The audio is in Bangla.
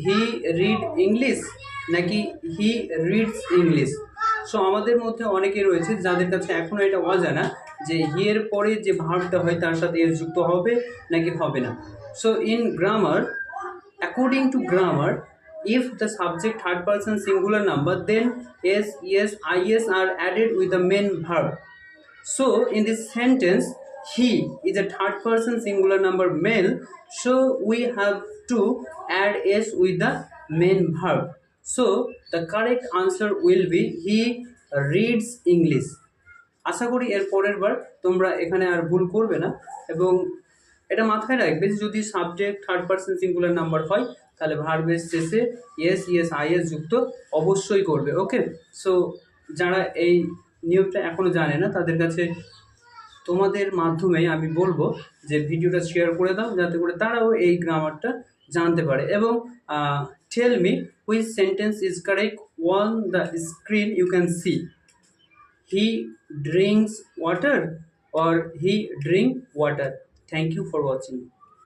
হি রিড ইংলিশ নাকি হি রিডস ইংলিশ। সো আমাদের মধ্যে অনেকে রয়েছে যাদের কাছে এখনও এটা অজানা যে হি এর পরে যে ভার্বটা হয় তার সাথে এস যুক্ত হবে নাকি হবে না। So in grammar, according to grammar, if the subject third person singular number, then s, yes, is are added with the main verb. So in this sentence, he is a third person singular number male, so we have to add s with the main verb. So the correct answer will be he reads English. আশা করি এর পরের বার তোমরা এখানে আর ভুল করবে না, এবং এটা মাথায় রাখবে যে যদি subject third person singular number হয় তাহলে ভার্বের শেষে এস, ইয়েস, আইএস যুক্ত অবশ্যই করবে। ওকে, সো যারা এই নিয়মটা এখনও জানে না তাদের কাছে তোমাদের মাধ্যমে আমি বলবো যে ভিডিওটা শেয়ার করে দাও, যাতে করে তারাও এই গ্রামারটা জানতে পারে। এবং tell me which sentence is correct on the screen you can see. He drinks water or he drink water. Thank you for watching.